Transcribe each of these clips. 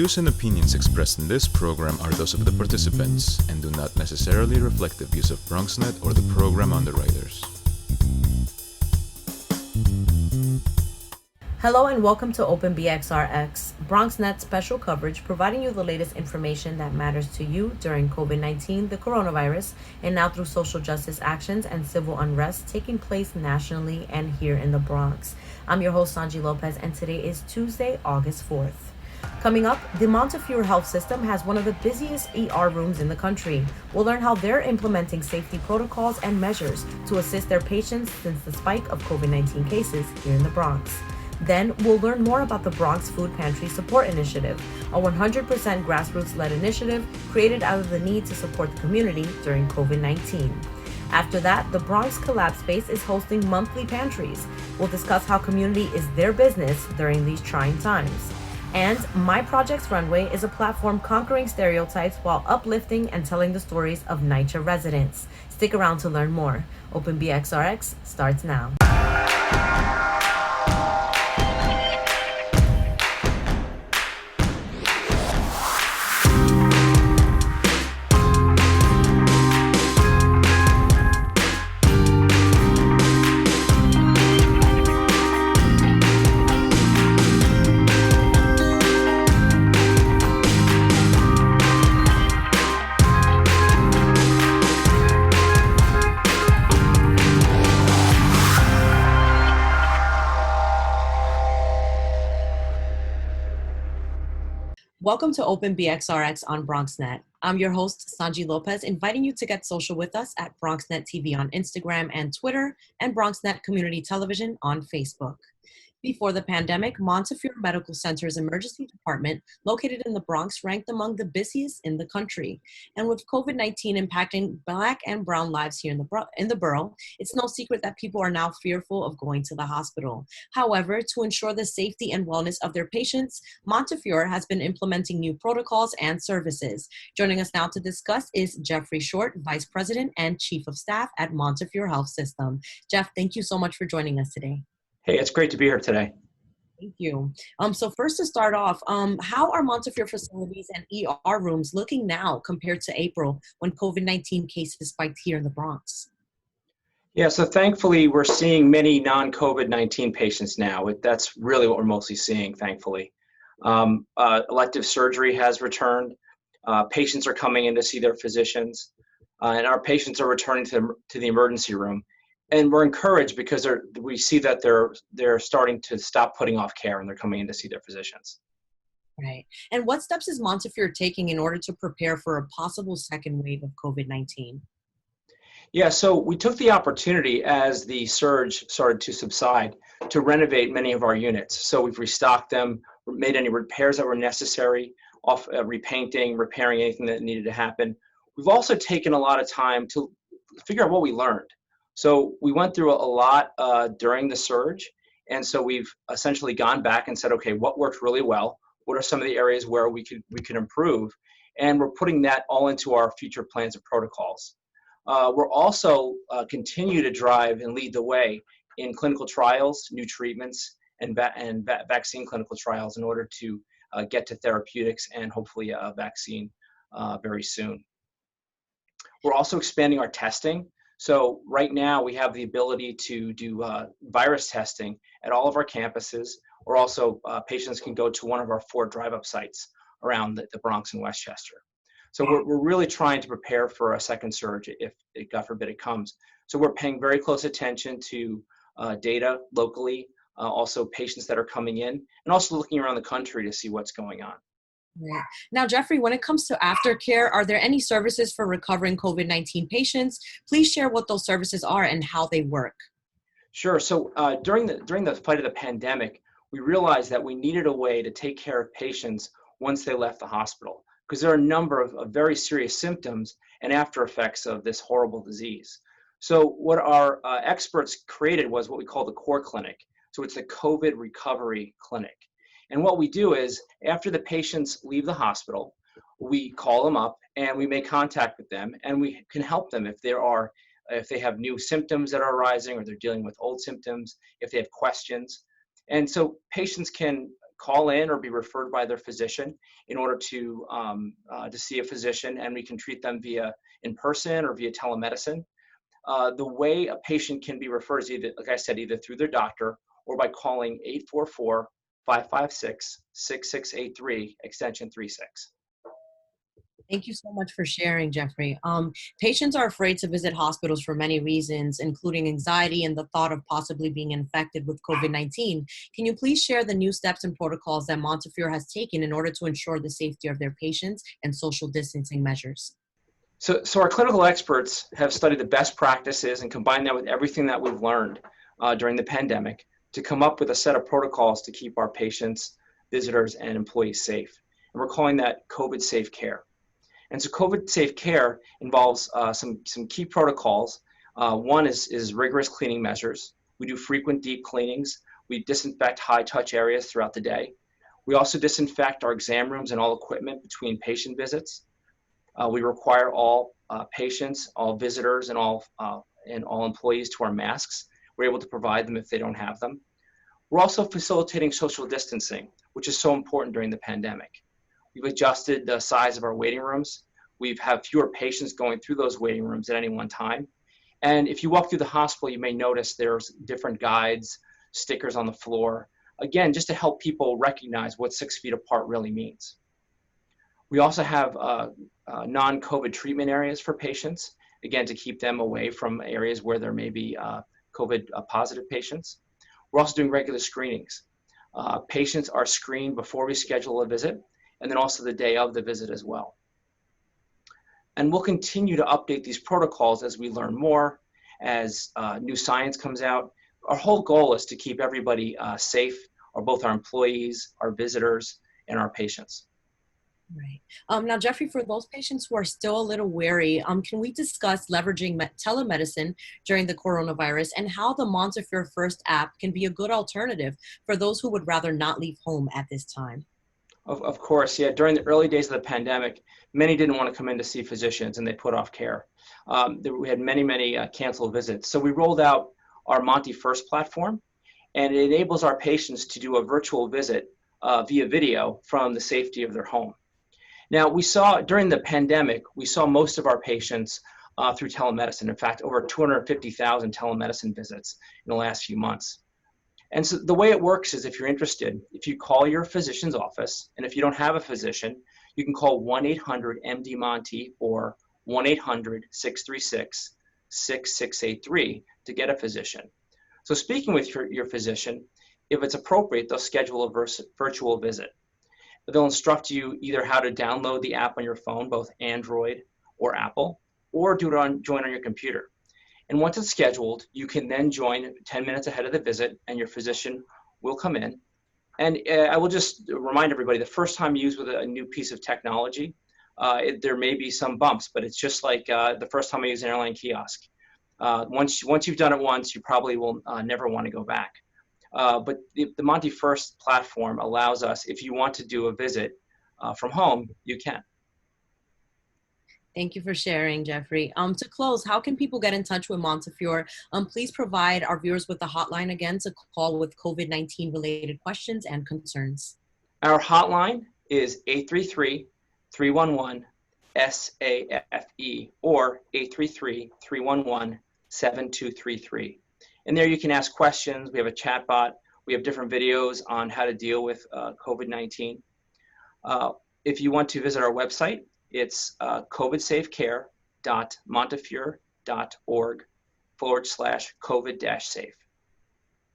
views and opinions expressed in this program are those of the participants and do not necessarily reflect the views of BronxNet or the program underwriters. Hello and welcome to Open BXRx, BronxNet special coverage providing you the latest information that matters to you during COVID-19, the coronavirus, and now through social justice actions and civil unrest taking place nationally and here in the Bronx. I'm your host, Sonyi Lopez, and today is Tuesday, August 4th. Coming up, the Montefiore Health System has one of the busiest ER rooms in the country. We'll learn how they're implementing safety protocols and measures to assist their patients since the spike of COVID-19 cases here in the Bronx. Then, we'll learn more about the Bronx Food Pantry Support Initiative, a 100% grassroots-led initiative created out of the need to support the community during COVID-19. After that, the Bronx Collab space is hosting monthly pantries. We'll discuss how community is their business during these trying times. And My Projects Runway is a platform conquering stereotypes while uplifting and telling the stories of NYCHA residents. Stick around to learn more. Open BXRx starts now. Welcome to Open BXRx on BronxNet. I'm your host, Sonyi Lopez, inviting you to get social with us at BronxNet TV on Instagram and Twitter, and BronxNet Community Television on Facebook. Before the pandemic, Montefiore Medical Center's emergency department, located in the Bronx, ranked among the busiest in the country. And with COVID-19 impacting Black and Brown lives here in the borough, it's no secret that people are now fearful of going to the hospital. However, to ensure the safety and wellness of their patients, Montefiore has been implementing new protocols and services. Joining us now to discuss is Jeffrey Short, Vice President and Chief of Staff at Montefiore Health System. Jeff, thank you so much for joining us today. Hey, it's great to be here today. Thank you. So first to start off, how are Montefiore facilities and ER rooms looking now compared to April when COVID-19 cases spiked here in the Bronx? Yeah, so thankfully we're seeing many non-COVID-19 patients now. That's really what we're mostly seeing, thankfully. Elective surgery has returned. Patients are coming in to see their physicians, and our patients are returning to the emergency room. And we're encouraged because we see that they're starting to stop putting off care and they're coming in to see their physicians. Right. And what steps is Montefiore taking in order to prepare for a possible second wave of COVID-19? Yeah, so we took the opportunity as the surge started to subside to renovate many of our units. So we've restocked them, made any repairs that were necessary, repainting, repairing anything that needed to happen. We've also taken a lot of time to figure out what we learned. So we went through a lot during the surge, and so we've essentially gone back and said, okay, what worked really well? What are some of the areas where we could improve? And we're putting that all into our future plans and protocols. We're also continue to drive and lead the way in clinical trials, new treatments, and vaccine clinical trials in order to get to therapeutics and hopefully a vaccine very soon. We're also expanding our testing. So right now we have the ability to do virus testing at all of our campuses, or also patients can go to one of our 4 drive-up sites around the Bronx and Westchester. So we're really trying to prepare for a second surge if God forbid it comes. So we're paying very close attention to data locally, also patients that are coming in, and also looking around the country to see what's going on. Right. Now, Jeffrey, when it comes to aftercare, are there any services for recovering COVID-19 patients? Please share what those services are and how they work. Sure. So during the fight of the pandemic, we realized that we needed a way to take care of patients once they left the hospital, because there are a number of very serious symptoms and after effects of this horrible disease. So what our experts created was what we call the core clinic. So it's the COVID recovery clinic. And what we do is, after the patients leave the hospital, we call them up and we make contact with them, and we can help them if they have new symptoms that are arising, or they're dealing with old symptoms, if they have questions. And so patients can call in or be referred by their physician in order to see a physician, and we can treat them via in person or via telemedicine. The way a patient can be referred is either, like I said, either through their doctor or by calling 844-556-6683, extension 36. Thank you so much for sharing, Jeffrey. Patients are afraid to visit hospitals for many reasons, including anxiety and the thought of possibly being infected with COVID-19. Can you please share the new steps and protocols that Montefiore has taken in order to ensure the safety of their patients and social distancing measures? So our clinical experts have studied the best practices and combined that with everything that we've learned during the pandemic to come up with a set of protocols to keep our patients, visitors, and employees safe. And we're calling that COVID Safe Care. And so COVID Safe Care involves some key protocols. One is rigorous cleaning measures. We do frequent deep cleanings. We disinfect high-touch areas throughout the day. We also disinfect our exam rooms and all equipment between patient visits. We require all patients, all visitors, and all employees to wear masks. We're able to provide them if they don't have them. We're also facilitating social distancing, which is so important during the pandemic. We've adjusted the size of our waiting rooms. We've had fewer patients going through those waiting rooms at any one time. And if you walk through the hospital, you may notice there's different guides, stickers on the floor, again, just to help people recognize what 6 feet apart really means. We also have non-COVID treatment areas for patients, again, to keep them away from areas where there may be COVID positive patients. We're also doing regular screenings. Patients are screened before we schedule a visit, and then also the day of the visit as well. And we'll continue to update these protocols as we learn more, as new science comes out. Our whole goal is to keep everybody safe, or both our employees, our visitors, and our patients. Right. Now, Jeffrey, for those patients who are still a little wary, can we discuss leveraging telemedicine during the coronavirus and how the Montefiore First app can be a good alternative for those who would rather not leave home at this time? Of course, yeah. During the early days of the pandemic, many didn't want to come in to see physicians and they put off care. We had many canceled visits. So we rolled out our Monty First platform, and it enables our patients to do a virtual visit via video from the safety of their home. Now, we saw during the pandemic, we saw most of our patients through telemedicine. In fact, over 250,000 telemedicine visits in the last few months. And so the way it works is, if you're interested, if you call your physician's office, and if you don't have a physician, you can call 1-800-MD-MONTY or 1-800-636-6683 to get a physician. So speaking with your physician, if it's appropriate, they'll schedule a virtual visit. They'll instruct you either how to download the app on your phone, both Android or Apple, or join on your computer. And once it's scheduled, you can then join 10 minutes ahead of the visit, and your physician will come in. And I will just remind everybody, the first time you use with a new piece of technology, there may be some bumps, but it's just like the first time I use an airline kiosk. Once you've done it once, you probably will never want to go back. But the Monty First platform allows us, if you want to do a visit from home, you can. Thank you for sharing, Jeffrey. To close, how can people get in touch with Montefiore? Please provide our viewers with the hotline again to call with COVID-19 related questions and concerns. Our hotline is 833-311-SAFE or 833-311-7233. And there you can ask questions. We have a chat bot. We have different videos on how to deal with COVID-19. If you want to visit our website, it's covidsafecare.montefiore.org/COVID-safe.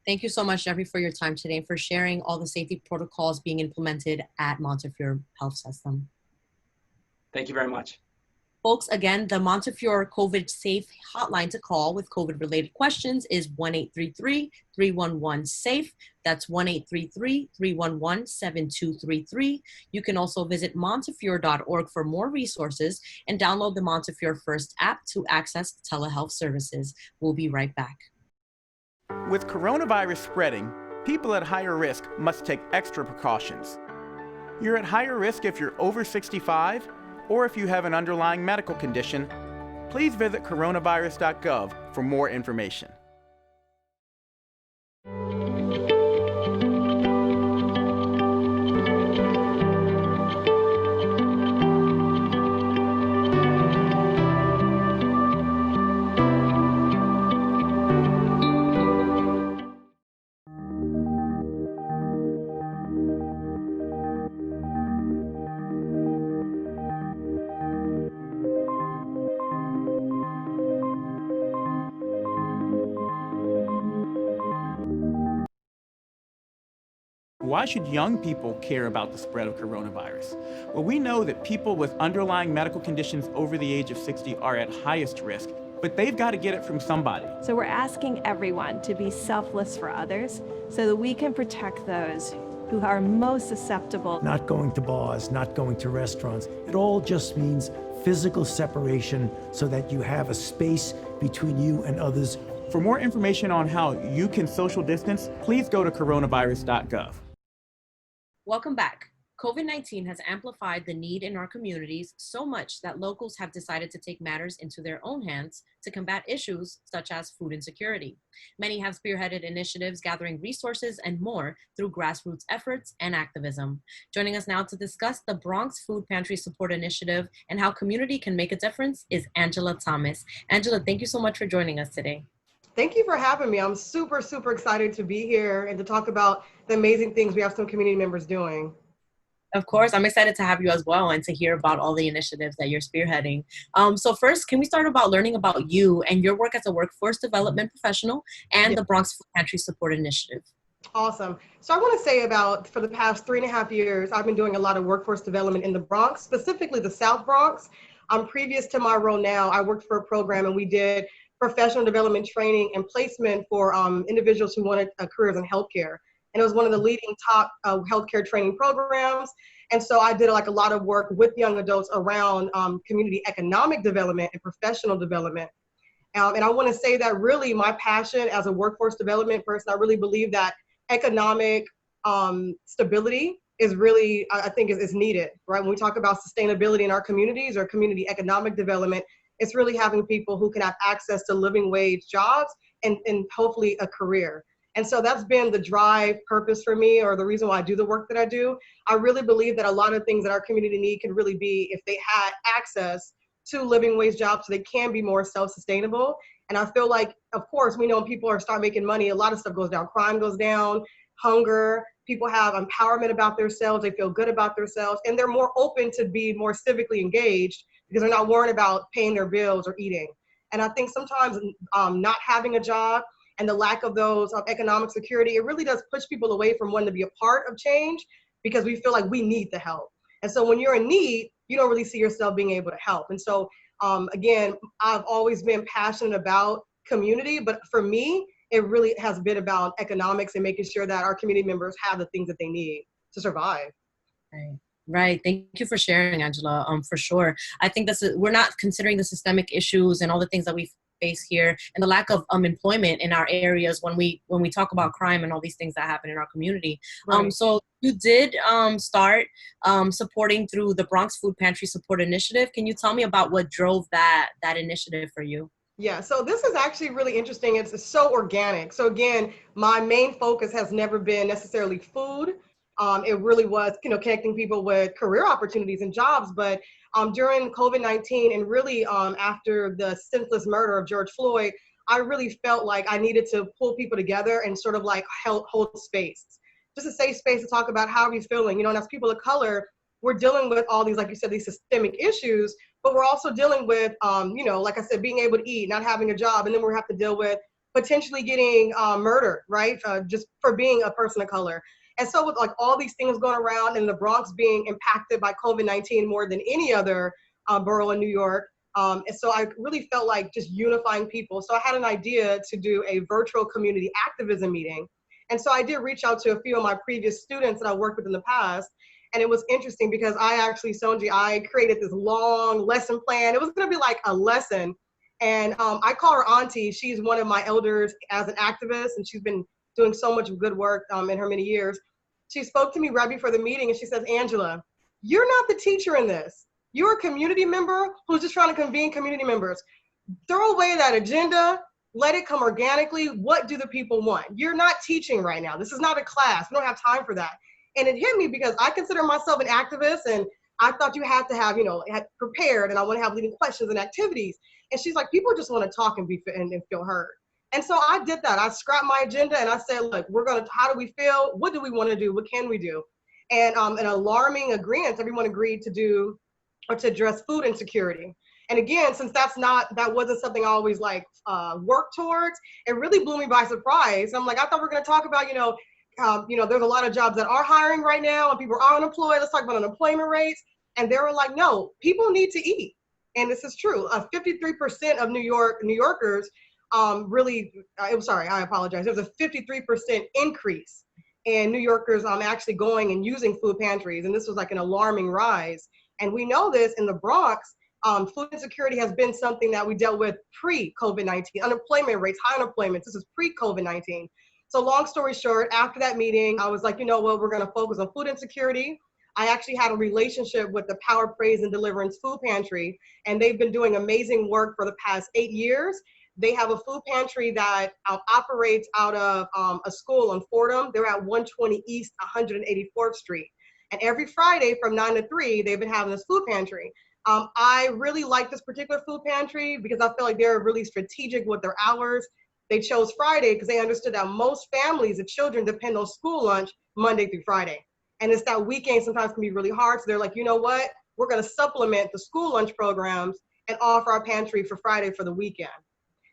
Thank you so much, Jeffrey, for your time today and for sharing all the safety protocols being implemented at Montefiore Health System. Thank you very much. Folks, again, the Montefiore COVID Safe hotline to call with COVID-related questions is 1-833-311-SAFE. That's 1-833-311-7233. You can also visit montefiore.org for more resources and download the Montefiore First app to access telehealth services. We'll be right back. With coronavirus spreading, people at higher risk must take extra precautions. You're at higher risk if you're over 65 or if you have an underlying medical condition. Please visit coronavirus.gov for more information. why should young people care about the spread of coronavirus? Well, we know that people with underlying medical conditions over the age of 60 are at highest risk, but they've got to get it from somebody. So we're asking everyone to be selfless for others so that we can protect those who are most susceptible. Not going to bars, not going to restaurants. It all just means physical separation so that you have a space between you and others. For more information on how you can social distance, please go to coronavirus.gov. Welcome back. COVID-19 has amplified the need in our communities so much that locals have decided to take matters into their own hands to combat issues such as food insecurity. Many have spearheaded initiatives gathering resources and more through grassroots efforts and activism. Joining us now to discuss the Bronx Food Pantry Support Initiative and how community can make a difference is Angela Thomas. Angela, thank you so much for joining us today. Thank you for having me. I'm super, super excited to be here and to talk about the amazing things we have some community members doing. Of course, I'm excited to have you as well and to hear about all the initiatives that you're spearheading. So first, can we start about learning about you and your work as a workforce development professional and the Bronx Food Pantry Support Initiative? Awesome. So I want to say for the past 3.5 years, I've been doing a lot of workforce development in the Bronx, specifically the South Bronx. Previous to my role now, I worked for a program and we did professional development training and placement for individuals who wanted careers in healthcare. And it was one of the leading top healthcare training programs. And so I did a lot of work with young adults around community economic development and professional development. And I want to say that really my passion as a workforce development person, I really believe that economic stability is really, I think is needed, right? When we talk about sustainability in our communities or community economic development, it's really having people who can have access to living wage jobs and hopefully a career. And so that's been the drive purpose for me, or the reason why I do the work that I do. I really believe that a lot of things that our community need can really be if they had access to living wage jobs so they can be more self-sustainable. And I feel like, of course, we know when people start making money, a lot of stuff goes down. Crime goes down, hunger, people have empowerment about themselves, they feel good about themselves, and they're more open to be more civically engaged because they're not worried about paying their bills or eating. And I think sometimes not having a job and the lack of those economic security, it really does push people away from wanting to be a part of change because we feel like we need the help. And so when you're in need, you don't really see yourself being able to help. And so again, I've always been passionate about community, but for me, it really has been about economics and making sure that our community members have the things that they need to survive. Right. Thank you for sharing, Angela. For sure. I think we're not considering the systemic issues and all the things that we face here and the lack of employment in our areas when we talk about crime and all these things that happen in our community. Right. So you did start supporting through the Bronx Food Pantry Support Initiative. Can you tell me about what drove that initiative for you? Yeah, so this is actually really interesting. It's so organic. So again, my main focus has never been necessarily food. It really was, connecting people with career opportunities and jobs. But during COVID-19 and really after the senseless murder of George Floyd, I really felt like I needed to pull people together and sort of like hold space, just a safe space to talk about how are we feeling, and as people of color, we're dealing with all these, like you said, these systemic issues, but we're also dealing with, like I said, being able to eat, not having a job, and then we have to deal with potentially getting murdered, right? Just for being a person of color. And so with like all these things going around and the Bronx being impacted by COVID-19 more than any other borough in New York. And so I really felt like just unifying people. So I had an idea to do a virtual community activism meeting. And so I did reach out to a few of my previous students that I worked with in the past. And it was interesting because Sonyi, I created this long lesson plan. It was gonna be like a lesson. And I call her auntie. She's one of my elders as an activist, and she's been doing so much good work in her many years. She spoke to me right before the meeting and she says, Angela, you're not the teacher in this. You're a community member who's just trying to convene community members. Throw away that agenda, let it come organically. What do the people want? You're not teaching right now. This is not a class. We don't have time for that. And it hit me because I consider myself an activist and I thought you had to have, had prepared and I want to have leading questions and activities. And she's like, people just want to talk and feel heard. And so I did that. I scrapped my agenda and I said, look, how do we feel? What do we want to do? What can we do? And an alarming agreement, everyone agreed to do or to address food insecurity. And again, since that wasn't something I always worked towards, it really blew me by surprise. I'm like, I thought we were going to talk about, there's a lot of jobs that are hiring right now and people are unemployed. Let's talk about unemployment rates. And they were like, no, people need to eat. And this is true. 53% of New Yorkers I'm sorry, I apologize. There's a 53% increase in New Yorkers actually going and using food pantries. And this was like an alarming rise. And we know this in the Bronx, food insecurity has been something that we dealt with pre-COVID-19. Unemployment rates, high unemployment, this is pre-COVID-19. So long story short, after that meeting, I was like, you know what, we're gonna focus on food insecurity. I actually had a relationship with the Power, Praise, and Deliverance Food Pantry, and they've been doing amazing work for the past 8 years. They have a food pantry that operates out of a school on Fordham. They're at 120 East 184th Street. And every Friday from 9 to 3, they've been having this food pantry. I really like this particular food pantry because I feel like they're really strategic with their hours. They chose Friday because they understood that most families, the children, depend on school lunch Monday through Friday. And it's that weekend sometimes can be really hard. So they're like, you know what? We're going to supplement the school lunch programs and offer our pantry for Friday for the weekend.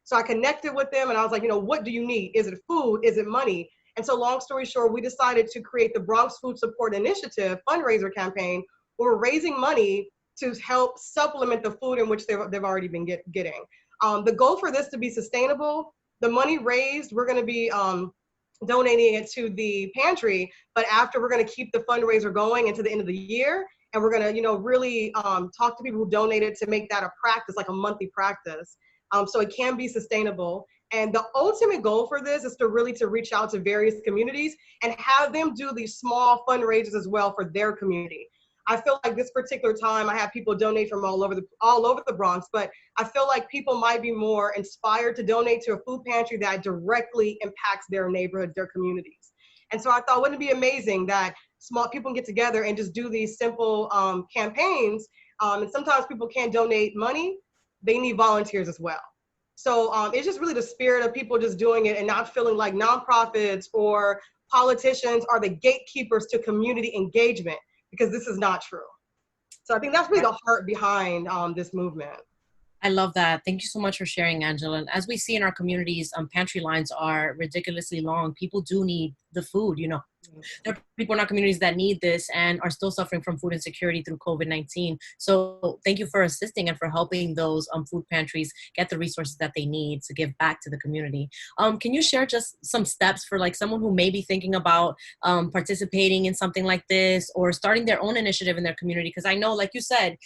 So I connected with them and I was like, what do you need? Is it food? Is it money? And so long story short, we decided to create the Bronx Food Support Initiative fundraiser campaign where we're raising money to help supplement the food in which they've already been getting. The goal for this to be sustainable, the money raised, we're going to be donating it to the pantry, but after we're going to keep the fundraiser going into the end of the year, and we're going to really talk to people who donated to make that a practice, like a monthly practice, so it can be sustainable. And the ultimate goal for this is to reach out to various communities and have them do these small fundraisers as well for their community. I feel like this particular time I have people donate from all over the Bronx, but I feel like people might be more inspired to donate to a food pantry that directly impacts their neighborhood, their communities. And so I thought, wouldn't it be amazing that small people can get together and just do these simple campaigns? And sometimes people can't donate money, they need volunteers as well. So it's just really the spirit of people just doing it and not feeling like nonprofits or politicians are the gatekeepers to community engagement, because this is not true. So I think that's really the heart behind this movement. I love that. Thank you so much for sharing, Angela. And as we see in our communities, pantry lines are ridiculously long. People do need the food, There are people in our communities that need this and are still suffering from food insecurity through COVID-19. So thank you for assisting and for helping those food pantries get the resources that they need to give back to the community. Can you share just some steps for like someone who may be thinking about participating in something like this or starting their own initiative in their community? Because I know, like you said,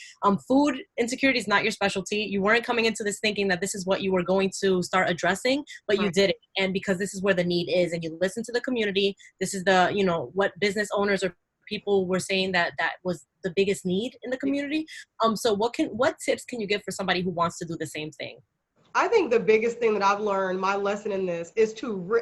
food insecurity is not your specialty. You weren't coming into this thinking that this is what you were going to start addressing, but you did it. And because this is where the need is, and you listen to the community, this is the, what business owners or people were saying that was the biggest need in the community. So what tips can you give for somebody who wants to do the same thing? I think the biggest thing that I've learned, my lesson in this is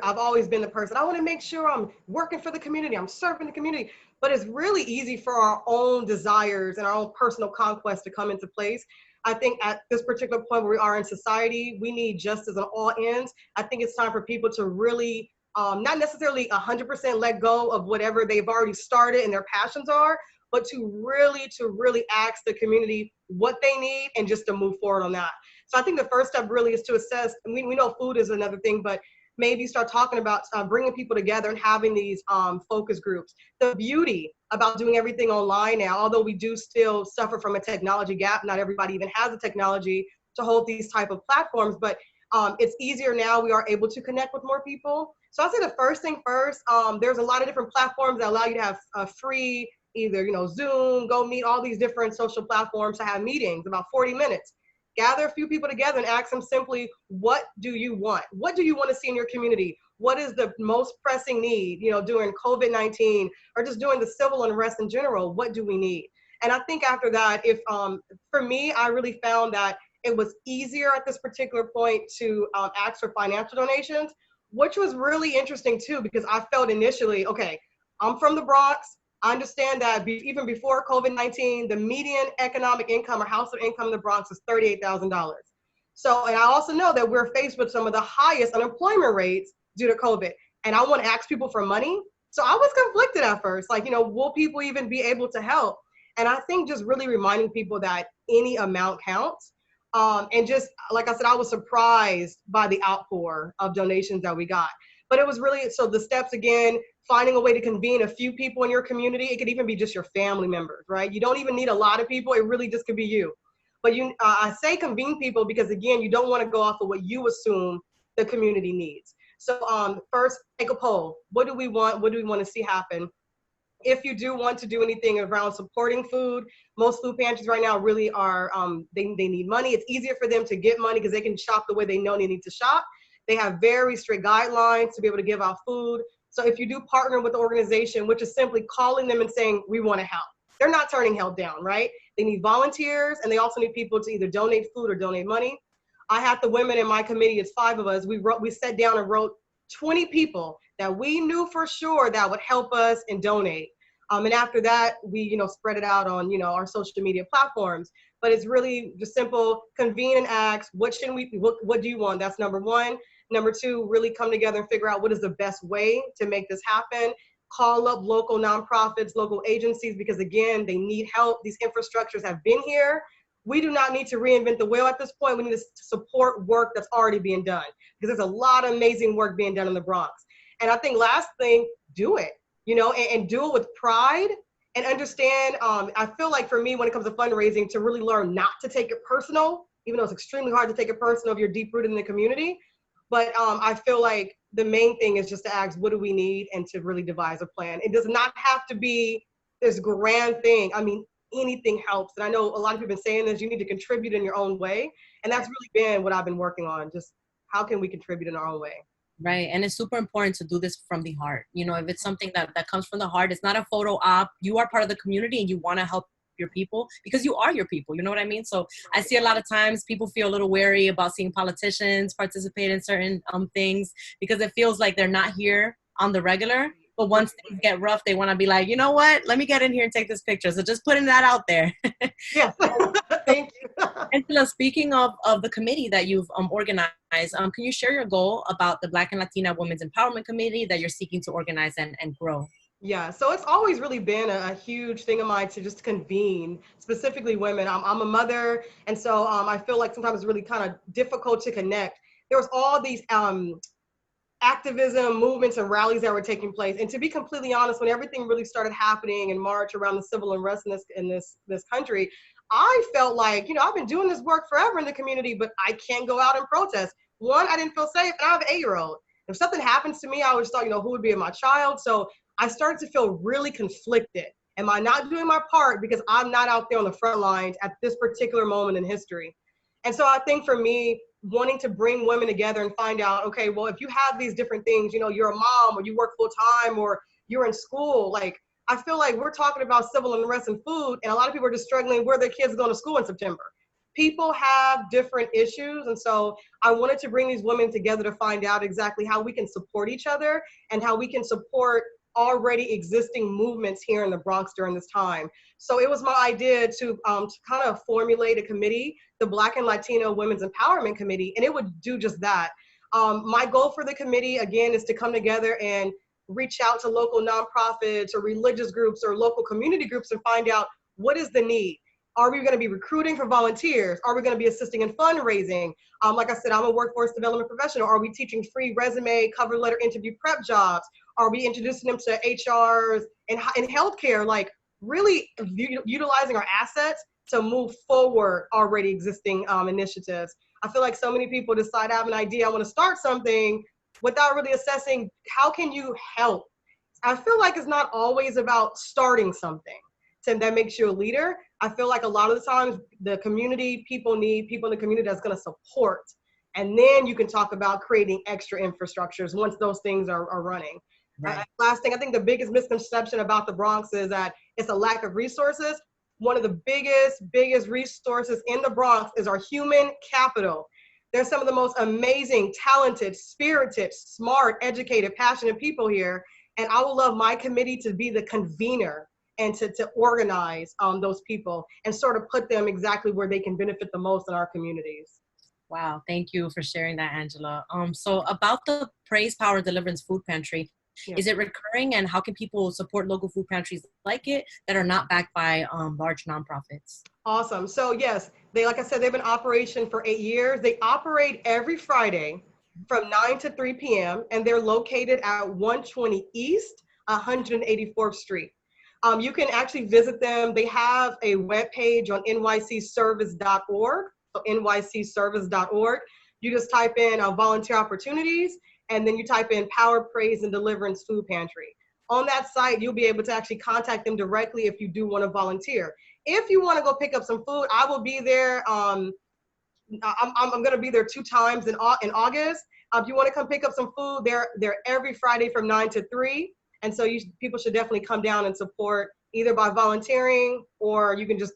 I've always been the person, I want to make sure I'm working for the community, I'm serving the community, but it's really easy for our own desires and our own personal conquest to come into place. I think at this particular point where we are in society, we need justice on all ends. I think it's time for people to really not necessarily 100% let go of whatever they've already started and their passions are, but to really ask the community what they need and just to move forward on that. So I think the first step really is to assess, and we know food is another thing, but maybe start talking about bringing people together and having these focus groups. The beauty about doing everything online now, although we do still suffer from a technology gap, not everybody even has the technology to hold these type of platforms, but it's easier now. We are able to connect with more people. So I'll say the first thing first, there's a lot of different platforms that allow you to have a free, either Zoom, Go Meet, all these different social platforms to have meetings, about 40 minutes. Gather a few people together and ask them simply, what do you want? What do you want to see in your community? What is the most pressing need, during COVID-19 or just during the civil unrest in general? What do we need? And I think after that, if for me, I really found that it was easier at this particular point to ask for financial donations, which was really interesting too, because I felt initially, okay, I'm from the Bronx. I understand that even before COVID-19, the median economic income or household income in the Bronx is $38,000. So, and I also know that we're faced with some of the highest unemployment rates due to COVID. And I want to ask people for money. So I was conflicted at first, like, will people even be able to help? And I think just really reminding people that any amount counts. And just, like I said, I was surprised by the outpour of donations that we got. But it was really, so the steps again, finding a way to convene a few people in your community. It could even be just your family members, right? You don't even need a lot of people. It really just could be you. But I say convene people because, again, you don't want to go off of what you assume the community needs. So first, take a poll. What do we want? What do we want to see happen? If you do want to do anything around supporting food, most food pantries right now really are, they need money. It's easier for them to get money because they can shop the way they know they need to shop. They have very strict guidelines to be able to give out food. So if you do partner with the organization, which is simply calling them and saying, we want to help, they're not turning help down, right? They need volunteers, and they also need people to either donate food or donate money. I had the women in my committee, it's 5 of us, we sat down and wrote 20 people that we knew for sure that would help us and donate. And after that, we spread it out on our social media platforms. But it's really just simple: convene and ask, what do you want? That's number one. Number two, really come together and figure out what is the best way to make this happen. Call up local nonprofits, local agencies, because again, they need help. These infrastructures have been here. We do not need to reinvent the wheel at this point. We need to support work that's already being done, because there's a lot of amazing work being done in the Bronx. And I think last thing, do it, and do it with pride and understand. I feel like for me, when it comes to fundraising, to really learn not to take it personal, even though it's extremely hard to take it personal if you're deep rooted in the community. But I feel like the main thing is just to ask, what do we need, and to really devise a plan. It does not have to be this grand thing. I mean, anything helps. And I know a lot of people have been saying this, you need to contribute in your own way. And that's really been what I've been working on. Just how can we contribute in our own way? Right. And it's super important to do this from the heart. If it's something that comes from the heart, it's not a photo op. You are part of the community and you want to help your people because you are your people. You know what I mean? So I see a lot of times people feel a little wary about seeing politicians participate in certain things because it feels like they're not here on the regular. But once things get rough, they want to be like, you know what? Let me get in here and take this picture. So just putting that out there. Yes. Thank you. Angela, speaking of the committee that you've organized, can you share your goal about the Black and Latina Women's Empowerment Committee that you're seeking to organize and grow? Yeah, so it's always really been a huge thing of mine to just convene, specifically women. I'm a mother, and so I feel like sometimes it's really kind of difficult to connect. There was all these activism movements and rallies that were taking place. And to be completely honest, when everything really started happening in March around the civil unrest in this country, I felt like, I've been doing this work forever in the community, but I can't go out and protest. One, I didn't feel safe, and I have an 8-year-old. If something happens to me, I always thought, who would be my child? So I started to feel really conflicted. Am I not doing my part because I'm not out there on the front lines at this particular moment in history? And so I think for me, wanting to bring women together and find out, okay, well, if you have these different things, you're a mom or you work full time or you're in school, like, I feel like we're talking about civil unrest and food, and a lot of people are just struggling where their kids going to school in September. People have different issues. And so I wanted to bring these women together to find out exactly how we can support each other and how we can support already existing movements here in the Bronx during this time. So it was my idea to kind of formulate a committee, the Black and Latino Women's Empowerment Committee, and it would do just that. My goal for the committee, again, is to come together and reach out to local nonprofits or religious groups or local community groups and find out what is the need. Are we going to be recruiting for volunteers? Are we going to be assisting in fundraising? Like I said, I'm a workforce development professional. Are we teaching free resume, cover letter, interview prep jobs? Are we introducing them to HRs and healthcare? Like really utilizing our assets to move forward already existing initiatives. I feel like so many people decide, I have an idea, I want to start something without really assessing how can you help. I feel like it's not always about starting something that makes you a leader. I feel like a lot of the times the community, people need people in the community that's going to support. And then you can talk about creating extra infrastructures once those things are running. Right. Last thing, I think the biggest misconception about the Bronx is that it's a lack of resources. One of the biggest resources in the Bronx is our human capital. There's some of the most amazing, talented, spirited, smart, educated, passionate people here. And I would love my committee to be the convener and to organize those people and sort of put them exactly where they can benefit the most in our communities. Wow, thank you for sharing that, Angela. So about the Praise, Power, Deliverance Food Pantry, yeah. Is it recurring, and how can people support local food pantries like it that are not backed by large nonprofits? Awesome. So yes, like I said, they've been in operation for 8 years. They operate every Friday from 9 to 3 p.m. and they're located at 120 East 184th Street. You can actually visit them. They have a webpage on nycservice.org, so nycservice.org. You just type in volunteer opportunities, and then you type in Power, Praise, and Deliverance Food Pantry. On that site, you'll be able to actually contact them directly if you do want to volunteer. If you want to go pick up some food, I will be there. I'm going to be there 2 times in August. If you want to come pick up some food, they're every Friday from 9 to 3. And so people should definitely come down and support either by volunteering, or you can just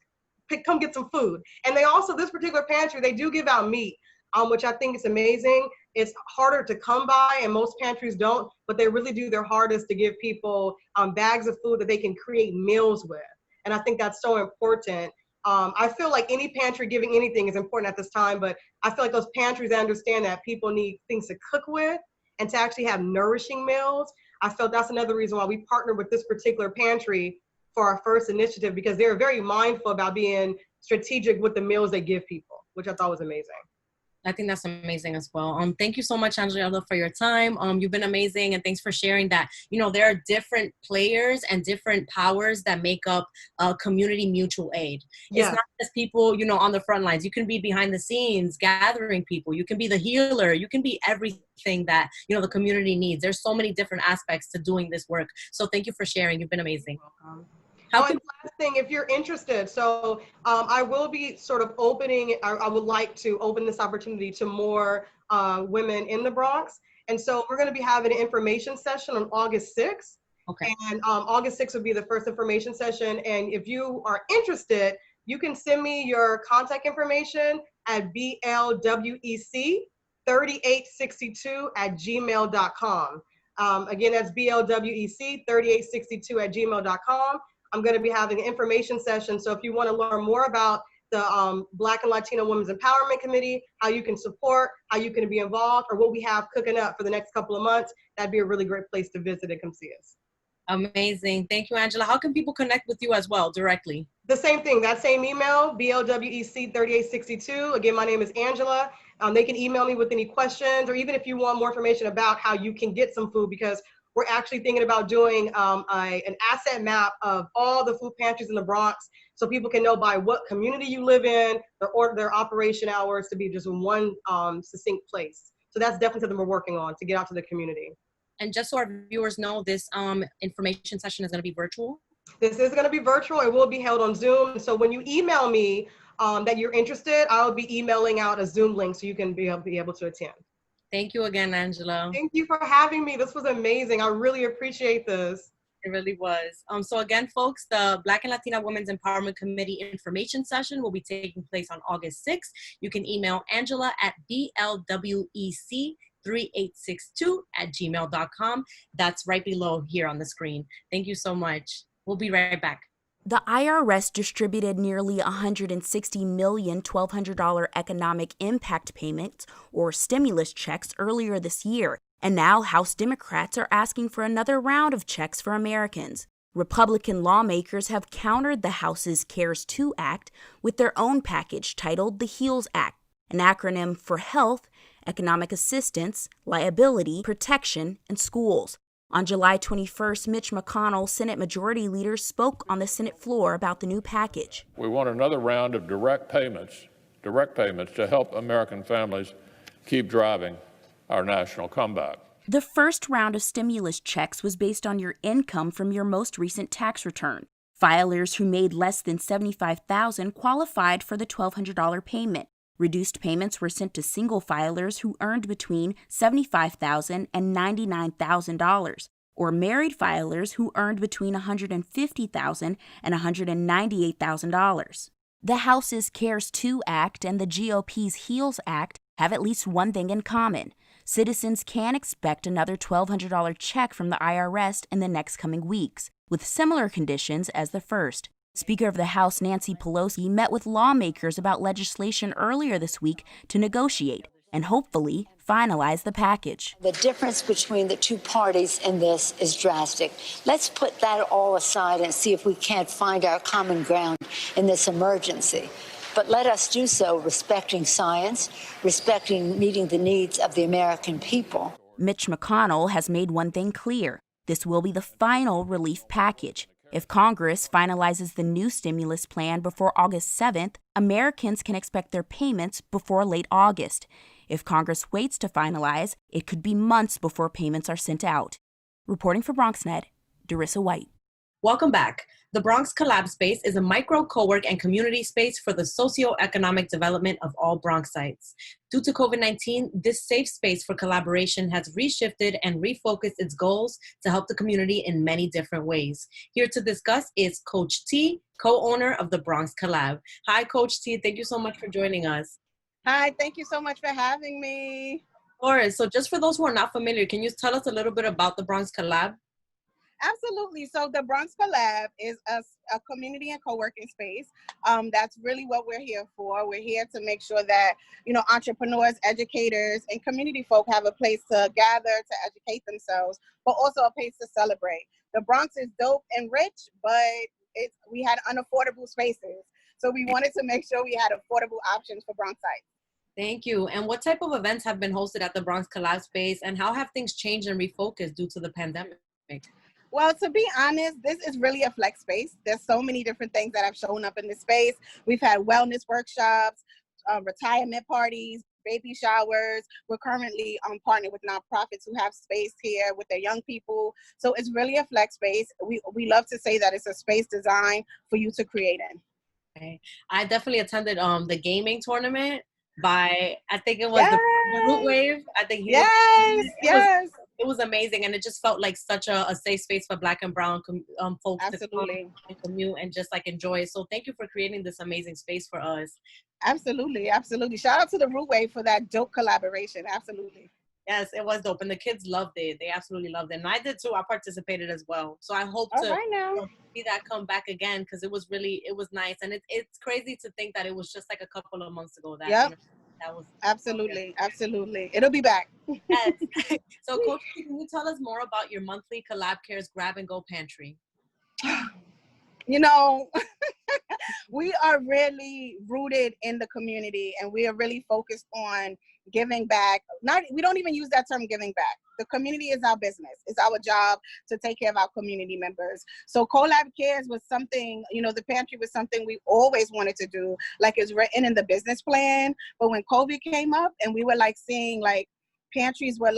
come get some food. And they also, this particular pantry, they do give out meat, which I think is amazing. It's harder to come by, and most pantries don't, but they really do their hardest to give people bags of food that they can create meals with. And I think that's so important. I feel like any pantry giving anything is important at this time, but I feel like those pantries understand that people need things to cook with and to actually have nourishing meals. I felt that's another reason why we partnered with this particular pantry for our first initiative, because they're very mindful about being strategic with the meals they give people, which I thought was amazing. I think that's amazing as well. Thank you so much, Angela, for your time. You've been amazing, and thanks for sharing that. You know, there are different players and different powers that make up community mutual aid. Yeah. It's not just people, you know, on the front lines. You can be behind the scenes, gathering people. You can be the healer. You can be everything that, you know, the community needs. There's so many different aspects to doing this work. So thank you for sharing. You've been amazing. Last thing, if you're interested, so I will be sort of opening, I would like to open this opportunity to more women in the Bronx. And so we're going to be having an information session on August 6th. Okay. And August 6th would be the first information session. And if you are interested, you can send me your contact information at blwec3862@gmail.com. Again, that's blwec3862@gmail.com. I'm going to be having an information session. So if you want to learn more about the Black and Latino Women's Empowerment Committee, how you can support, how you can be involved, or what we have cooking up for the next couple of months, that'd be a really great place to visit and come see us. Amazing. Thank you, Angela. How can people connect with you as well directly? The same thing, that same email, blwec3862. Again, my name is Angela. They can email me with any questions, or even if you want more information about how you can get some food, because we're actually thinking about doing an asset map of all the food pantries in the Bronx, so people can know by what community you live in, their operation hours, to be just in one succinct place. So that's definitely something we're working on to get out to the community. And just so our viewers know, this information session is going to be virtual? This is going to be virtual. It will be held on Zoom. So when you email me that you're interested, I'll be emailing out a Zoom link so you can be able to attend. Thank you again, Angela. Thank you for having me. This was amazing. I really appreciate this. It really was. So again, folks, the Black and Latina Women's Empowerment Committee information session will be taking place on August 6th. You can email Angela at blwec3862@gmail.com. That's right below here on the screen. Thank you so much. We'll be right back. The IRS distributed nearly $160 million $1,200 economic impact payments, or stimulus checks, earlier this year, and now House Democrats are asking for another round of checks for Americans. Republican lawmakers have countered the House's CARES 2 Act with their own package titled the HEALS Act, an acronym for Health, Economic Assistance, Liability, Protection, and Schools. On July 21st, Mitch McConnell, Senate Majority Leader, spoke on the Senate floor about the new package. We want another round of direct payments to help American families keep driving our national comeback. The first round of stimulus checks was based on your income from your most recent tax return. Filers who made less than $75,000 qualified for the $1,200 payment. Reduced payments were sent to single filers who earned between $75,000 and $99,000, or married filers who earned between $150,000 and $198,000. The House's CARES 2 Act and the GOP's HEALS Act have at least one thing in common. Citizens can expect another $1,200 check from the IRS in the next coming weeks, with similar conditions as the first. Speaker of the House Nancy Pelosi met with lawmakers about legislation earlier this week to negotiate and hopefully finalize the package. The difference between the two parties in this is drastic. Let's put that all aside and see if we can't find our common ground in this emergency. But let us do so respecting science, respecting meeting the needs of the American people. Mitch McConnell has made one thing clear. This will be the final relief package. If Congress finalizes the new stimulus plan before August 7th, Americans can expect their payments before late August. If Congress waits to finalize, it could be months before payments are sent out. Reporting for BronxNet, Darissa White. Welcome back. The Bronx Collab space is a micro, co-work, and community space for the socio-economic development of all Bronxites. Due to COVID-19, this safe space for collaboration has reshifted and refocused its goals to help the community in many different ways. Here to discuss is Coach T, co-owner of the Bronx Collab. Hi, Coach T. Thank you so much for joining us. Hi, thank you so much for having me. Of course. So just for those who are not familiar, can you tell us a little bit about the Bronx Collab? Absolutely. So the Bronx Collab is a community and co-working space. That's really what we're here for. We're here to make sure that, entrepreneurs, educators, and community folk have a place to gather, to educate themselves, but also a place to celebrate. The Bronx is dope and rich, but we had unaffordable spaces. So we wanted to make sure we had affordable options for Bronxites. Thank you. And what type of events have been hosted at the Bronx Collab space, and how have things changed and refocused due to the pandemic? Well, to be honest, this is really a flex space. There's so many different things that have shown up in this space. We've had wellness workshops, retirement parties, baby showers. We're currently partnering with nonprofits who have space here with their young people. So it's really a flex space. We love to say that it's a space designed for you to create in. Okay. I definitely attended the gaming tournament by, I think it was the Root Wave. I think it was amazing, and it just felt like such a safe space for Black and Brown folks to come and commute and just like enjoy it. So thank you for creating this amazing space for us. Absolutely, absolutely. Shout out to the Root Wave for that dope collaboration. Absolutely. Yes, it was dope, and the kids loved it. They absolutely loved it, and I did too. I participated as well. So I hope to see that come back again, because it was nice, and it's crazy to think that it was just like a couple of months ago that. That was absolutely. It'll be back. Yes. So, Coach, can you tell us more about your monthly Collab Cares Grab and Go Pantry? We are really rooted in the community, and we are really focused on giving back. We don't even use that term, giving back. The community is our business. It's our job to take care of our community members. So Collab Cares was something, the pantry was something we always wanted to do, like it's written in the business plan. But when COVID came up and we were seeing pantries were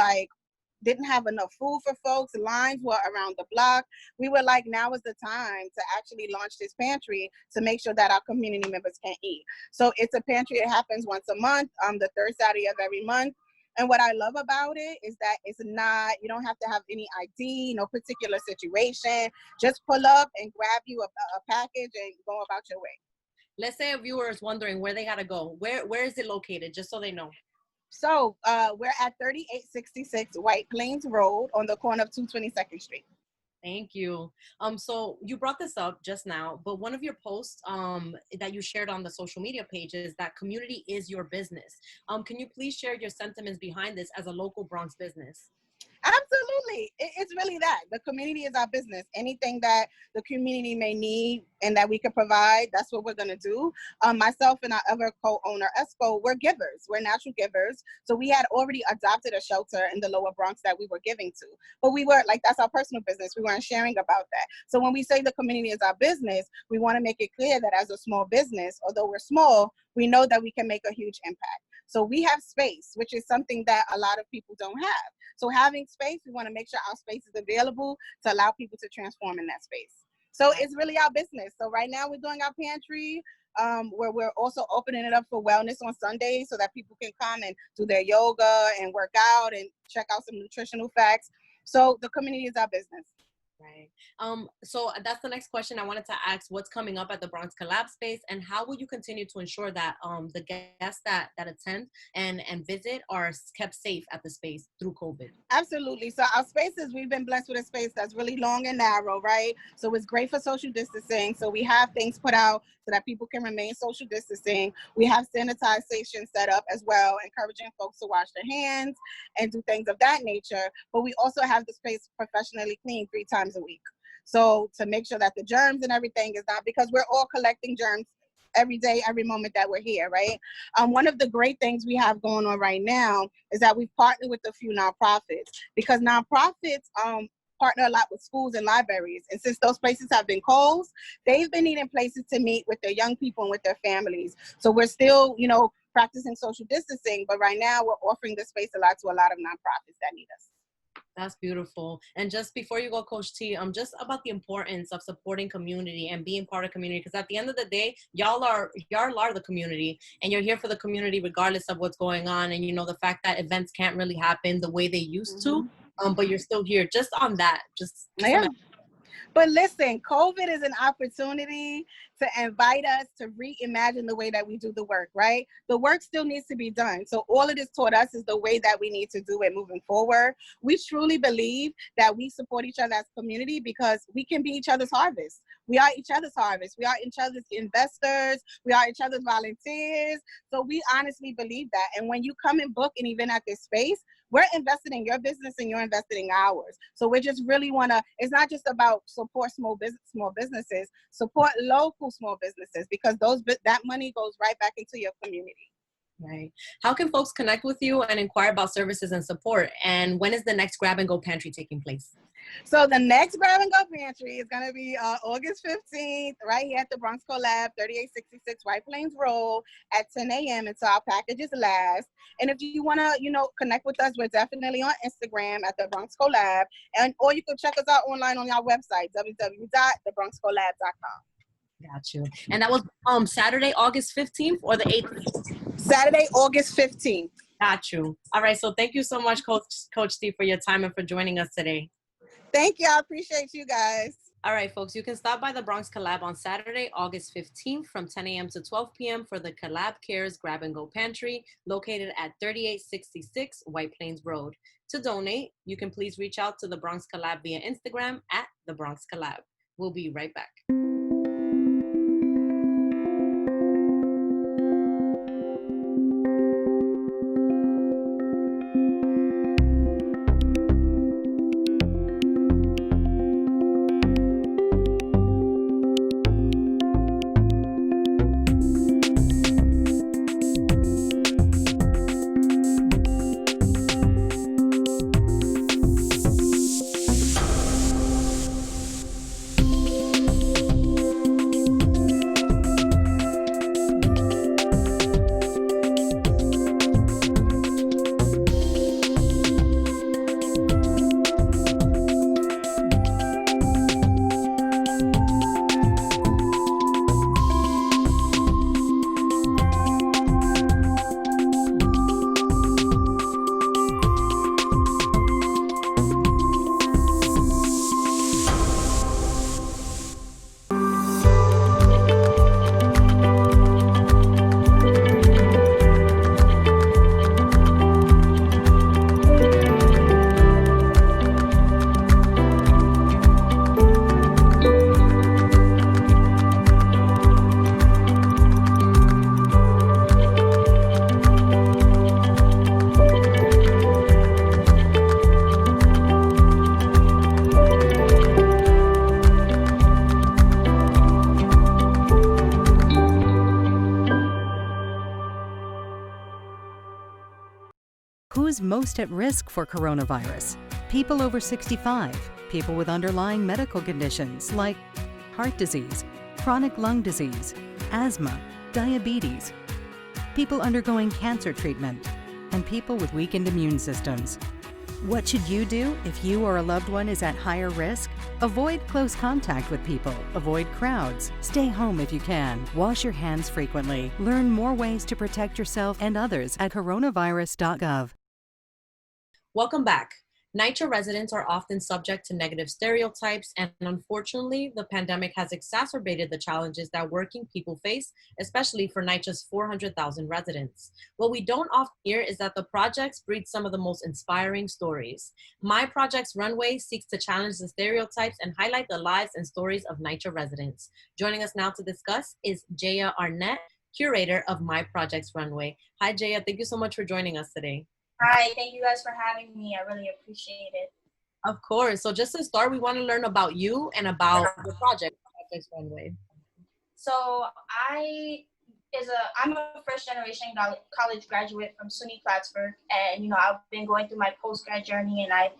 didn't have enough food for folks, lines were around the block, we were now is the time to actually launch this pantry to make sure that our community members can eat. So it's a pantry. It happens once a month, the third Saturday of every month. And what I love about it is that it's not, you don't have to have any ID, no particular situation. Just pull up and grab you a package and go about your way. Let's say a viewer is wondering where they gotta go. Where is it located, just so they know? So we're at 3866 White Plains Road on the corner of 222nd Street. Thank you. So you brought this up just now, but one of your posts that you shared on the social media pages, that community is your business. Can you please share your sentiments behind this as a local Bronx business? Absolutely. It's really that. The community is our business. Anything that the community may need and that we can provide, that's what we're going to do. Myself and our other co-owner, Esco, we're givers. We're natural givers. So we had already adopted a shelter in the lower Bronx that we were giving to. But we were that's our personal business. We weren't sharing about that. So when we say the community is our business, we want to make it clear that as a small business, although we're small, we know that we can make a huge impact. So we have space, which is something that a lot of people don't have. So having space, we want to make sure our space is available to allow people to transform in that space. So it's really our business. So right now we're doing our pantry, where we're also opening it up for wellness on Sundays so that people can come and do their yoga and work out and check out some nutritional facts. So the community is our business. Right. So that's the next question I wanted to ask. What's coming up at the Bronx Collab space, and how will you continue to ensure that the guests that attend and visit are kept safe at the space through COVID? Absolutely. So our spaces, we've been blessed with a space that's really long and narrow, right? So it's great for social distancing. So we have things put out so that people can remain social distancing. We have sanitization set up as well, encouraging folks to wash their hands and do things of that nature. But we also have the space professionally cleaned 3 times a week. So to make sure that the germs and everything is not, because we're all collecting germs every day, every moment that we're here, right? One of the great things we have going on right now is that we've partnered with a few nonprofits, because nonprofits partner a lot with schools and libraries. And since those places have been closed, they've been needing places to meet with their young people and with their families. So we're still, you know, practicing social distancing, but right now we're offering this space a lot to a lot of nonprofits that need us. That's beautiful. And just before you go, Coach T, just about the importance of supporting community and being part of community, because at the end of the day, y'all are the community, and you're here for the community regardless of what's going on. And you know, the fact that events can't really happen the way they used to, but you're still here. Just on that, just yeah. But listen, COVID is an opportunity to invite us to reimagine the way that we do the work, right? The work still needs to be done. So all it has taught us is the way that we need to do it moving forward. We truly believe that we support each other as a community because we can be each other's harvest. We are each other's harvest. We are each other's investors. We are each other's volunteers. So we honestly believe that. And when you come and book an event at this space, we're invested in your business and you're invested in ours. So we just really want to, it's not just about support small businesses, support local small businesses, because that money goes right back into your community. Right. How can folks connect with you and inquire about services and support? And when is the next Grab and Go Pantry taking place? So the next Grab and Go Pantry is going to be August 15th, right here at the Bronx Collab, 3866 White Plains Road at 10 a.m. until our packages last. And if you want to, you know, connect with us, we're definitely on Instagram at the Bronx Collab, or you can check us out online on our website, www.thebronxcollab.com. Got you. And that was Saturday, August 15th or the 8th? Saturday, August 15th. Got you. All right. So thank you so much, Coach Steve, for your time and for joining us today. Thank you. I appreciate you guys. All right, folks, you can stop by the Bronx Collab on Saturday, August 15th from 10 a.m. to 12 p.m. for the Collab Cares Grab and Go Pantry located at 3866 White Plains Road. To donate, you can please reach out to the Bronx Collab via Instagram at the Bronx Collab. We'll be right back. Who's most at risk for coronavirus? People over 65, people with underlying medical conditions like heart disease, chronic lung disease, asthma, diabetes, people undergoing cancer treatment, and people with weakened immune systems. What should you do if you or a loved one is at higher risk? Avoid close contact with people, avoid crowds, stay home if you can, wash your hands frequently, learn more ways to protect yourself and others at coronavirus.gov. Welcome back. NYCHA residents are often subject to negative stereotypes, and unfortunately, the pandemic has exacerbated the challenges that working people face, especially for NYCHA's 400,000 residents. What we don't often hear is that the projects breed some of the most inspiring stories. My Projects Runway seeks to challenge the stereotypes and highlight the lives and stories of NYCHA residents. Joining us now to discuss is Jayah Arnett, curator of My Projects Runway. Hi, Jayah. Thank you so much for joining us today. Hi, thank you guys for having me. I really appreciate it. Of course. So just to start, we want to learn about you and about the project, Projects Runway. So I'm a first generation college graduate from SUNY Plattsburgh, and I've been going through my post-grad journey, and I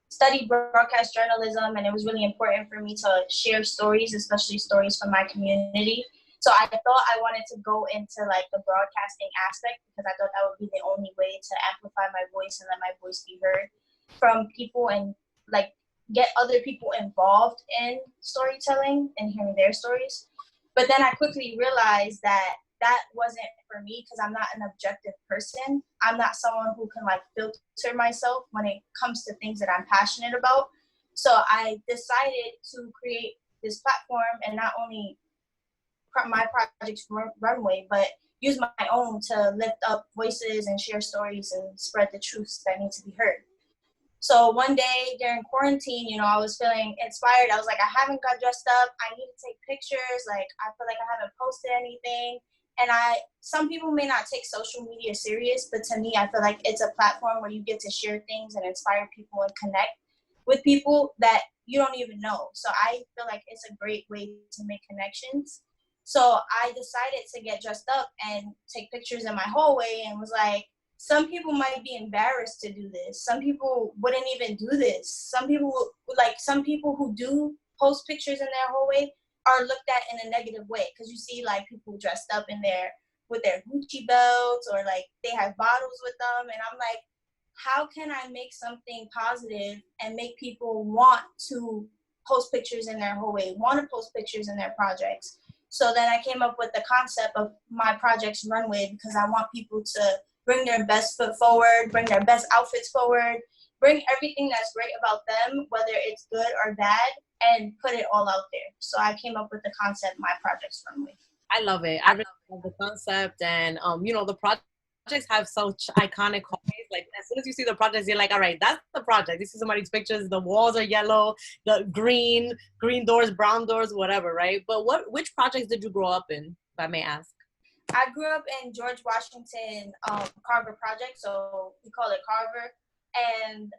studied broadcast journalism, and it was really important for me to share stories, especially stories from my community. So I thought I wanted to go into like the broadcasting aspect because I thought that would be the only way to amplify my voice and let my voice be heard from people and like get other people involved in storytelling and hearing their stories. But then I quickly realized that that wasn't for me because I'm not an objective person. I'm not someone who can like filter myself when it comes to things that I'm passionate about. So I decided to create this platform and not only My Projects Runway, but use my own to lift up voices and share stories and spread the truths that need to be heard. So one day during quarantine, you know, I was feeling inspired. I was like, I haven't got dressed up. I need to take pictures. Like, I feel like I haven't posted anything. And some people may not take social media serious, but to me, I feel like it's a platform where you get to share things and inspire people and connect with people that you don't even know. So I feel like it's a great way to make connections. So I decided to get dressed up and take pictures in my hallway and was like, some people might be embarrassed to do this. Some people wouldn't even do this. Some people who do post pictures in their hallway are looked at in a negative way because you see like people dressed up with their Gucci belts or like they have bottles with them. And I'm like, how can I make something positive and make people want to post pictures in their hallway, want to post pictures in their projects? So then I came up with the concept of My Projects Runway because I want people to bring their best foot forward, bring their best outfits forward, bring everything that's great about them, whether it's good or bad, and put it all out there. So I came up with the concept My Projects Runway. I love it. I really love the concept, and you know, the projects have such iconic hallways. Like as soon as you see the projects, you're like, all right, that's the project. You see somebody's pictures, the walls are yellow, the green doors, brown doors, whatever, right? But which projects did you grow up in, if I may ask? I grew up in George Washington Carver Project, so we call it Carver, and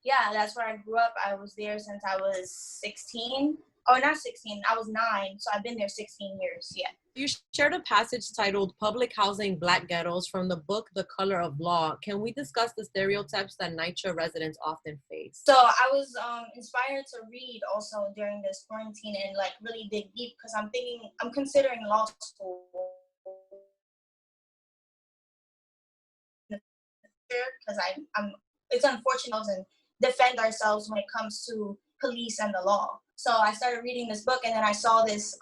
yeah, that's where I grew up. I was there since I was 16. Oh, not 16. I was 9, so I've been there 16 years. Yeah. You shared a passage titled "Public Housing Black Ghettos" from the book "The Color of Law." Can we discuss the stereotypes that NYCHA residents often face? So I was inspired to read also during this quarantine and like really dig deep because I'm considering law school because it's unfortunate and defend ourselves when it comes to police and the law. So I started reading this book and then I saw this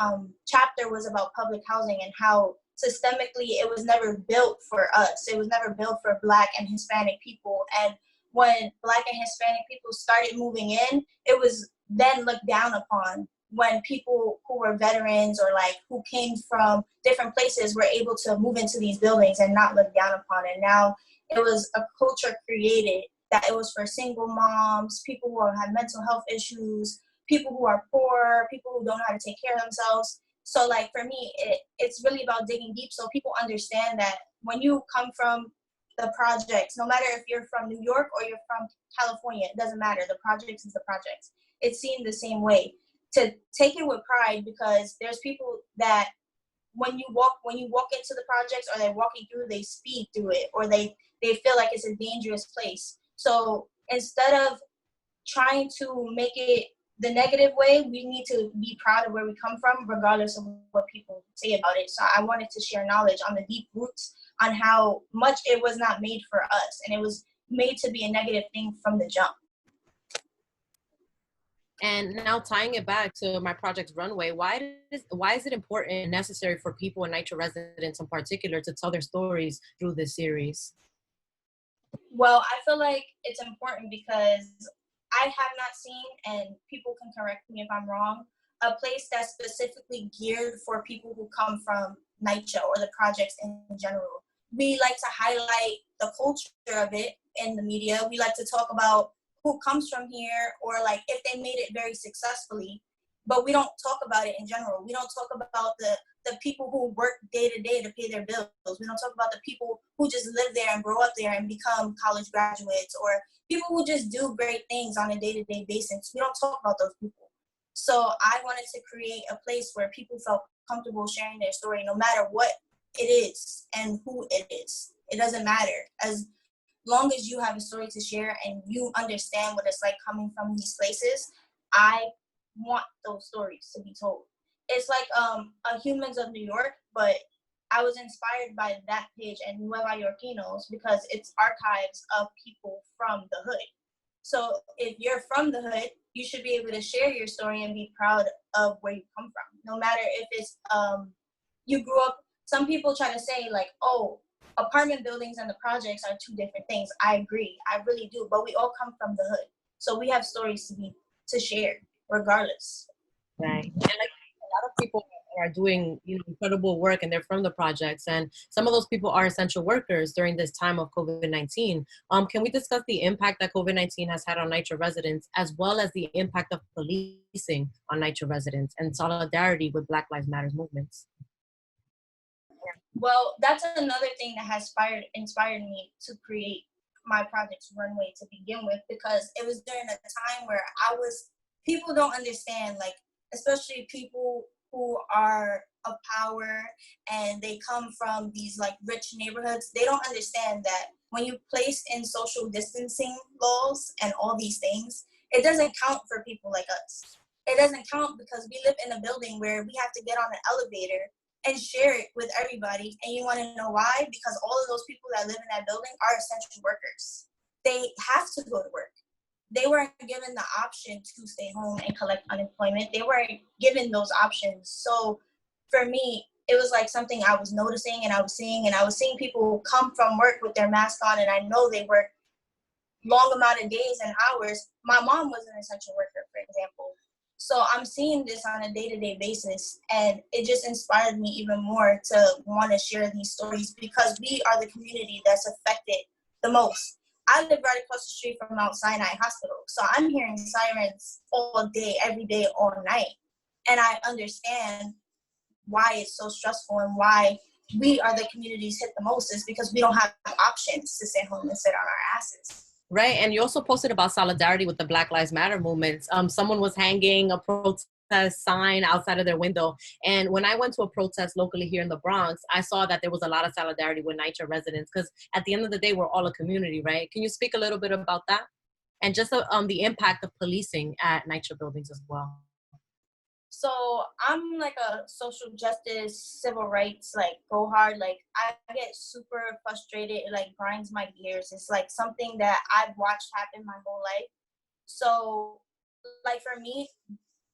chapter was about public housing and how systemically it was never built for us. It was never built for Black and Hispanic people. And when Black and Hispanic people started moving in, it was then looked down upon when people who were veterans or like who came from different places were able to move into these buildings and not looked down upon it. Now it was a culture created that it was for single moms, people who have mental health issues, people who are poor, people who don't know how to take care of themselves. So like for me, it's really about digging deep so people understand that when you come from the projects, no matter if you're from New York or you're from California, it doesn't matter. The projects is the projects. It's seen the same way. To take it with pride because there's people that when you walk into the projects or they're walking through, they speed through it or they feel like it's a dangerous place. So instead of trying to make it the negative way, we need to be proud of where we come from, regardless of what people say about it. So I wanted to share knowledge on the deep roots on how much it was not made for us, and it was made to be a negative thing from the jump. And now tying it back to My Projects Runway, why is it important and necessary for people and NYCHA residents in particular to tell their stories through this series? Well, I feel like it's important because I have not seen, and people can correct me if I'm wrong, a place that's specifically geared for people who come from NYCHA or the projects in general. We like to highlight the culture of it in the media. We like to talk about who comes from here or like if they made it very successfully, but we don't talk about it in general. We don't talk about the people who work day to day to pay their bills. We don't talk about the people who just live there and grow up there and become college graduates or people who just do great things on a day-to-day basis. We don't talk about those people. So I wanted to create a place where people felt comfortable sharing their story no matter what it is and who it is. It doesn't matter. As long as you have a story to share and you understand what it's like coming from these places, I want those stories to be told. It's like a Humans of New York, but I was inspired by that page and Nueva Yorkinos because it's archives of people from the hood. So if you're from the hood, you should be able to share your story and be proud of where you come from. No matter if it's you grew up, some people try to say like, oh, apartment buildings and the projects are two different things. I agree, I really do, but we all come from the hood. So we have stories to share regardless. Right. And like a lot of people are doing, incredible work and they're from the projects. And some of those people are essential workers during this time of COVID-19. Can we discuss the impact that COVID-19 has had on NYCHA residents, as well as the impact of policing on NYCHA residents and solidarity with Black Lives Matter movements? Well, that's another thing that has inspired me to create My Projects Runway to begin with, because it was during a time where people don't understand, like, especially people who are of power and they come from these like rich neighborhoods, they don't understand that when you place in social distancing laws and all these things, it doesn't count for people like us. It doesn't count because we live in a building where we have to get on an elevator and share it with everybody. And you want to know why? Because all of those people that live in that building are essential workers. They have to go to work. They weren't given the option to stay home and collect unemployment. They weren't given those options. So for me, it was like something I was noticing and I was seeing people come from work with their mask on, and I know they work long amount of days and hours. My mom was an essential worker, for example. So I'm seeing this on a day-to-day basis, and it just inspired me even more to want to share these stories because we are the community that's affected the most. I live right across the street from Mount Sinai Hospital, so I'm hearing sirens all day, every day, all night. And I understand why it's so stressful and why we are the communities hit the most is because we don't have options to sit home and sit on our asses. Right, and you also posted about solidarity with the Black Lives Matter movements. Someone was hanging a protest sign outside of their window. And when I went to a protest locally here in the Bronx, I saw that there was a lot of solidarity with NYCHA residents because at the end of the day, we're all a community, right? Can you speak a little bit about that? And just the impact of policing at NYCHA buildings as well. So I'm like a social justice, civil rights, like go hard. Like I get super frustrated. It like grinds my gears. It's like something that I've watched happen my whole life. So like for me,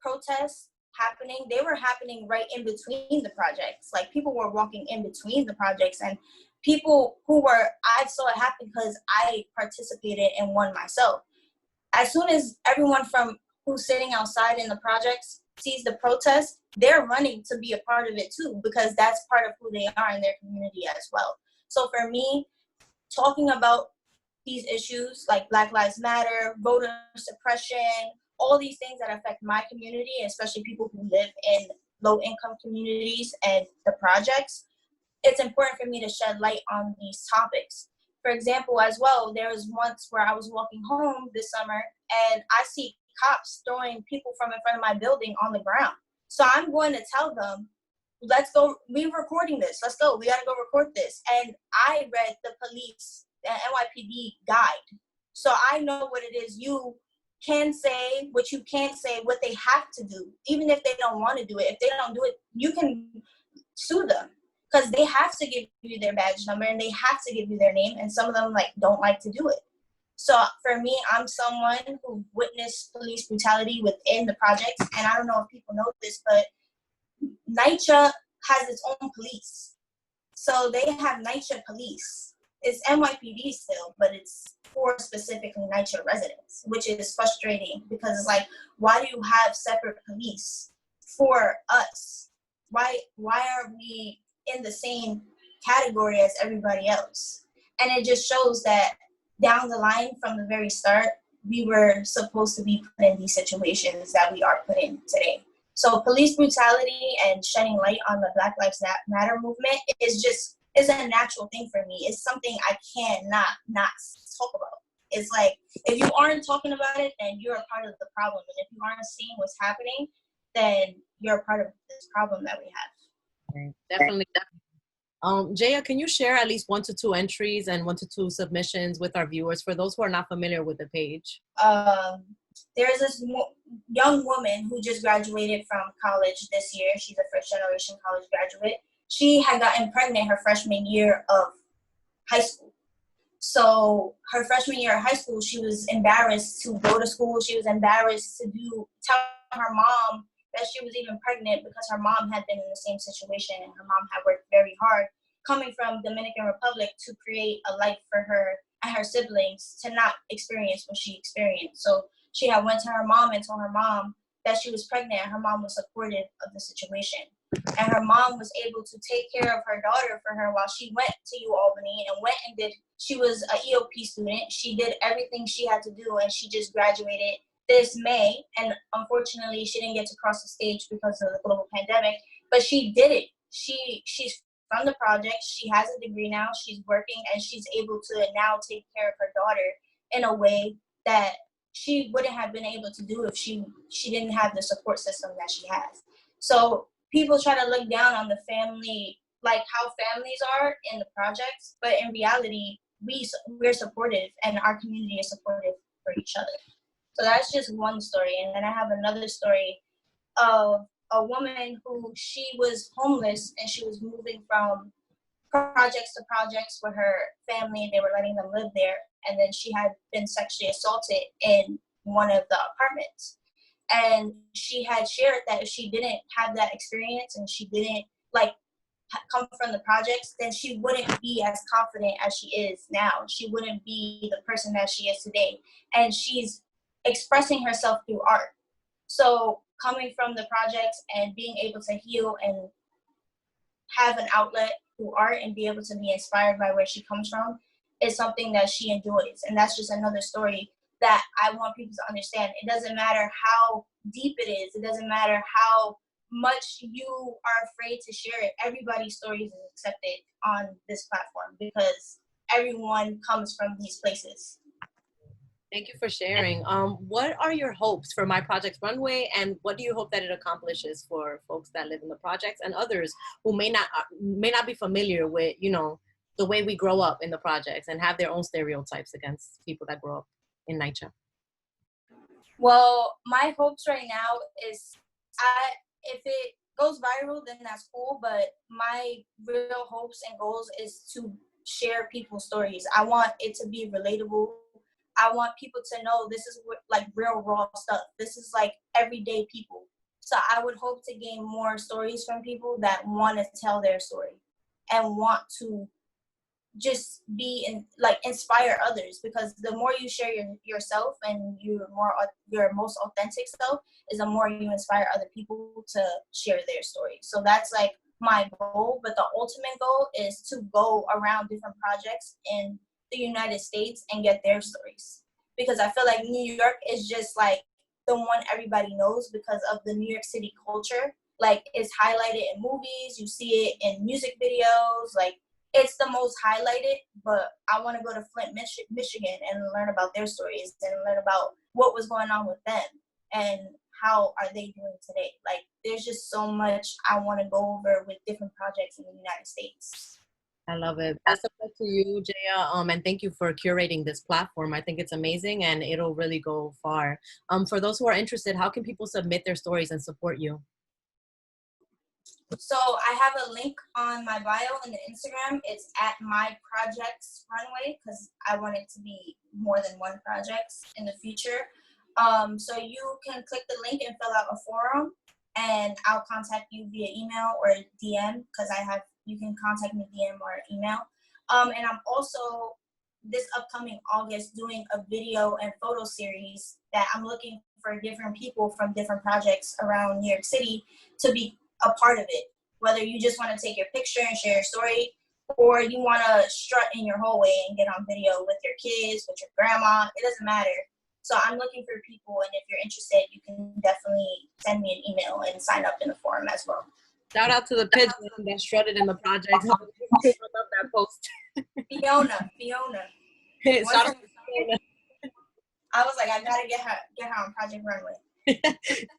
protests happening, they were happening right in between the projects. Like people were walking in between the projects, and people I saw it happen because I participated in one myself. As soon as everyone from who's sitting outside in the projects sees the protest, they're running to be a part of it too, because that's part of who they are in their community as well. So for me, talking about these issues like Black Lives Matter, voter suppression, all these things that affect my community, especially people who live in low-income communities and the projects, it's important for me to shed light on these topics. For example, as well, there was once where I was walking home this summer and I see cops throwing people from in front of my building on the ground. So I'm going to tell them, let's go, we're recording this, let's go, we gotta go record this. And I read the police, the NYPD guide. So I know what it is you can say, what you can't say, what they have to do. Even if they don't want to do it, if they don't do it, you can sue them. Because they have to give you their badge number and they have to give you their name, and some of them don't like to do it. So for me, I'm someone who witnessed police brutality within the projects, and I don't know if people know this, but NYCHA has its own police. So they have NYCHA police. It's NYPD still, but it's for specifically NYCHA residents, which is frustrating because it's like, why do you have separate police for us? Why are we in the same category as everybody else? And it just shows that down the line from the very start, we were supposed to be put in these situations that we are put in today. So police brutality and shedding light on the Black Lives Matter movement is a natural thing for me. It's something I cannot not talk about. It's like, if you aren't talking about it, then you're a part of the problem. And if you aren't seeing what's happening, then you're a part of this problem that we have. Definitely. Jayah, can you share at least 1 to 2 entries and 1 to 2 submissions with our viewers for those who are not familiar with the page? There's this young woman who just graduated from college this year. She's a first generation college graduate. She had gotten pregnant her freshman year of high school. So her freshman year of high school, she was embarrassed to go to school. She was embarrassed to tell her mom that she was even pregnant because her mom had been in the same situation and her mom had worked very hard coming from Dominican Republic to create a life for her and her siblings to not experience what she experienced. So she had went to her mom and told her mom that she was pregnant and her mom was supportive of the situation. And her mom was able to take care of her daughter for her while she went to UAlbany and went and she was an EOP student. She did everything she had to do and she just graduated this May. And unfortunately, she didn't get to cross the stage because of the global pandemic, but she did it. She's from the project. She has a degree now. She's working and she's able to now take care of her daughter in a way that she wouldn't have been able to do if she didn't have the support system that she has. So people try to look down on the family, like how families are in the projects, but in reality, we're supportive and our community is supportive for each other. So that's just one story. And then I have another story of a woman who she was homeless and she was moving from projects to projects with her family. They were letting them live there. And then she had been sexually assaulted in one of the apartments. And she had shared that if she didn't have that experience and she didn't come from the projects, then she wouldn't be as confident as she is now. She wouldn't be the person that she is today. And she's expressing herself through art. So coming from the projects and being able to heal and have an outlet through art and be able to be inspired by where she comes from is something that she enjoys. And that's just another story that I want people to understand. It doesn't matter how deep it is. It doesn't matter how much you are afraid to share it. Everybody's stories is accepted on this platform because everyone comes from these places. Thank you for sharing. What are your hopes for My Projects Runway, and what do you hope that it accomplishes for folks that live in the projects and others who may not be familiar with, the way we grow up in the projects and have their own stereotypes against people that grow up in NYCHA? Well, my hopes right now is if it goes viral, then that's cool. But my real hopes and goals is to share people's stories. I want it to be relatable. I want people to know this is like real raw stuff. This is like everyday people. So I would hope to gain more stories from people that want to tell their story and want to just be inspire others, because the more you share yourself and your most authentic self is the more you inspire other people to share their story. So that's like my goal, but the ultimate goal is to go around different projects in the United States and get their stories, because I feel like New York is just like the one everybody knows because of the New York City culture. Like, it's highlighted in movies, you see it in music videos, like it's the most highlighted. But I want to go to Flint, Michigan and learn about their stories and learn about what was going on with them and how are they doing today. Like, there's just so much I want to go over with different projects in the United States. I love it. Best of luck to you, Jayah, and thank you for curating this platform. I think it's amazing and it'll really go far. For those who are interested, how can people submit their stories and support you? So I have a link on my bio in the Instagram. It's at My Projects Runway, because I want it to be more than one project in the future. So you can click the link and fill out a forum, and I'll contact you via email or DM, because you can contact me DM or email. And I'm also, this upcoming August, doing a video and photo series that I'm looking for different people from different projects around New York City to be a part of it. Whether you just want to take your picture and share your story, or you want to strut in your hallway and get on video with your kids, with your grandma, it doesn't matter. So I'm looking for people, and if you're interested, you can definitely send me an email and sign up in the forum as well. Shout out to the pigeon that strutted in the project. I love that post. Fiona. Shout out to Fiona. I was like, I gotta get her on Project Runway. Thank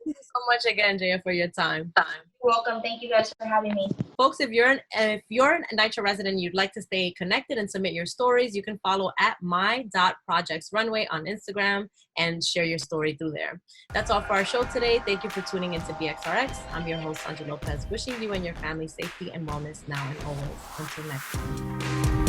you so much again, Jayah, for your time. You're welcome. Thank you guys for having me. Folks, if you're an NYCHA resident and you'd like to stay connected and submit your stories, you can follow at my.projectsrunway on Instagram and share your story through there. That's all for our show today. Thank you for tuning into BXRX. I'm your host, Sonyi Lopez, wishing you and your family safety and wellness now and always. Until next time.